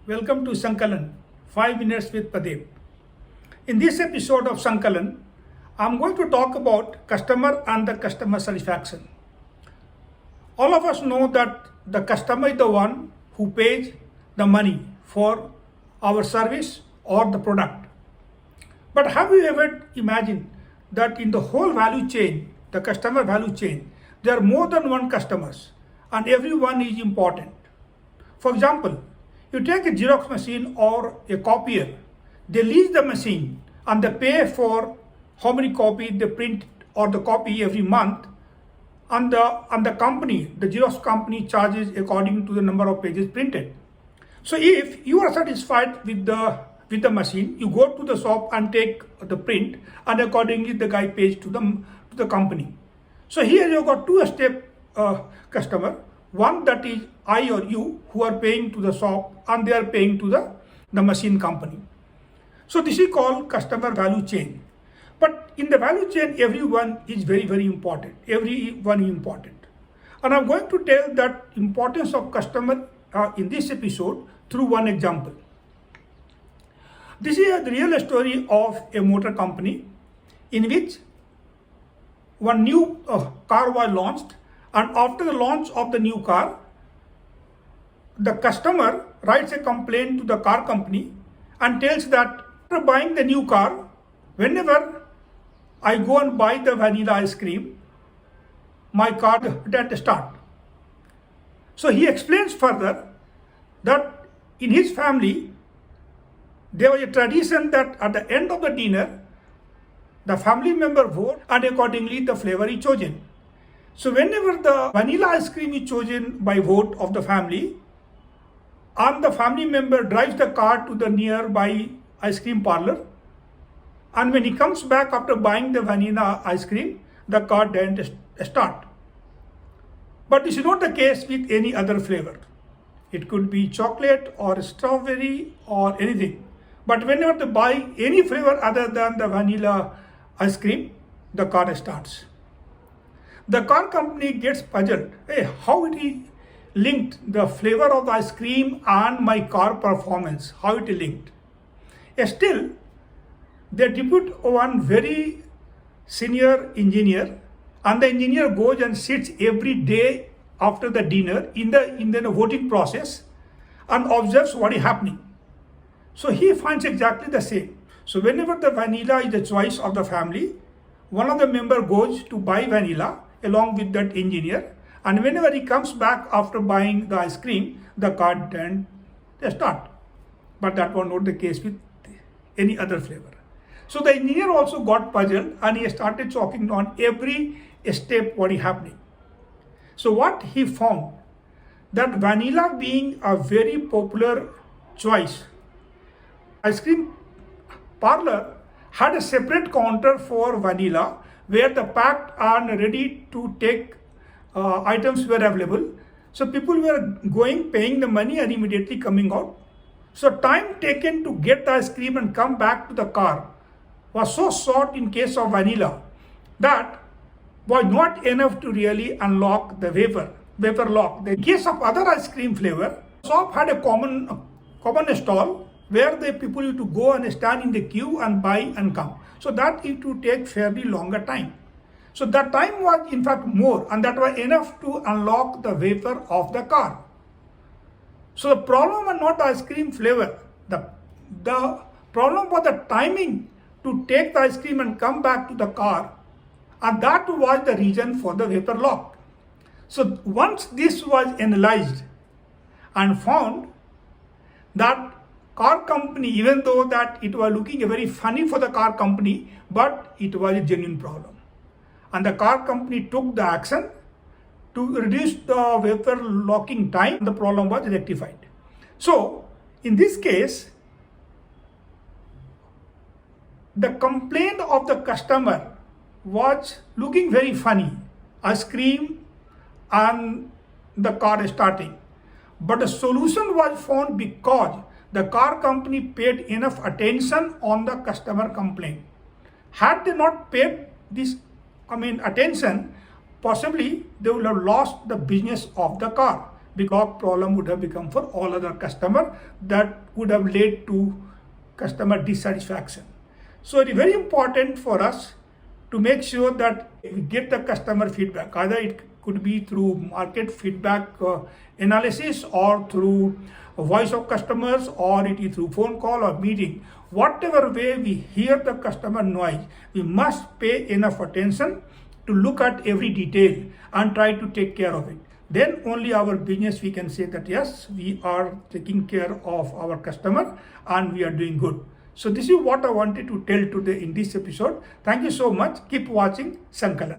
Welcome to Sankalan, 5 minutes with Pradip. In this episode of Sankalan, I'm going to talk about customer and the customer satisfaction. All of us know that the customer is the one who pays the money for our service or the product. But have you ever imagined that in the whole value chain, the customer value chain, there are more than one customers and everyone is important. For example, you take a Xerox machine or a copier, they lease the machine and they pay for how many copies they print or the copy every month, and the company, the Xerox company, charges according to the number of pages printed. So if you are satisfied with the machine, you go to the shop and take the print, and accordingly the guy pays to the company. So here you got two-step customer. One, that is I or you, who are paying to the shop and they are paying to the machine company. So this is called customer value chain. But in the value chain, everyone is very, very important. Everyone is important. And I'm going to tell that importance of customer in this episode through one example. This is the real story of a motor company in which one new car was launched, and after the launch of the new car, the customer writes a complaint to the car company and tells that after buying the new car, whenever I go and buy the vanilla ice cream, my car doesn't start. So he explains further that in his family, there was a tradition that at the end of the dinner, the family member vote and accordingly the flavor is chosen. So whenever the vanilla ice cream is chosen by vote of the family, and the family member drives the car to the nearby ice cream parlor, and when he comes back after buying the vanilla ice cream, the car doesn't start. But this is not the case with any other flavor. It could be chocolate or strawberry or anything. But whenever they buy any flavor other than the vanilla ice cream, the car starts. The car company gets puzzled. Hey, how it is linked, the flavor of the ice cream and my car performance, how it is linked. Still, they depute one very senior engineer, and the engineer goes and sits every day after the dinner in the voting process and observes what is happening. So he finds exactly the same. So whenever the vanilla is the choice of the family, one of the member goes to buy vanilla along with that engineer, and whenever he comes back after buying the ice cream, the car doesn't start. But that was not the case with any other flavor. So the engineer also got puzzled and he started chalking down every step what is happening. So what he found, that vanilla being a very popular choice, ice cream parlor had a separate counter for vanilla where the packed and ready to take items were available. So people were going, paying the money and immediately coming out. So time taken to get the ice cream and come back to the car was so short in case of vanilla that was not enough to really unlock the vapor lock. In case of other ice cream flavor, shop had a common stall where the people used to go and stand in the queue and buy and come. So that it would take fairly longer time. So that time was in fact more, and that was enough to unlock the vapor of the car. So the problem was not the ice cream flavor. The problem was the timing to take the ice cream and come back to the car, and that was the reason for the vapor lock. So once this was analyzed and found that car company, even though that it was looking very funny for the car company, but it was a genuine problem. And the car company took the action to reduce the vapor locking time. The problem was rectified. So in this case, the complaint of the customer was looking very funny, ice cream and the car starting. But the solution was found because the car company paid enough attention on the customer complaint. Had they not paid this attention, possibly they would have lost the business of the car. because problem would have become for all other customer that would have led to customer dissatisfaction. So it is very important for us to make sure that we get the customer feedback. Either it could be through market feedback analysis or through voice of customers, or it is through phone call or meeting. Whatever way we hear the customer noise, we must pay enough attention to look at every detail and try to take care of it. Then only our business we can say that yes, we are taking care of our customer and we are doing good. So this is what I wanted to tell today in this episode. Thank you so much. Keep watching Sankalan.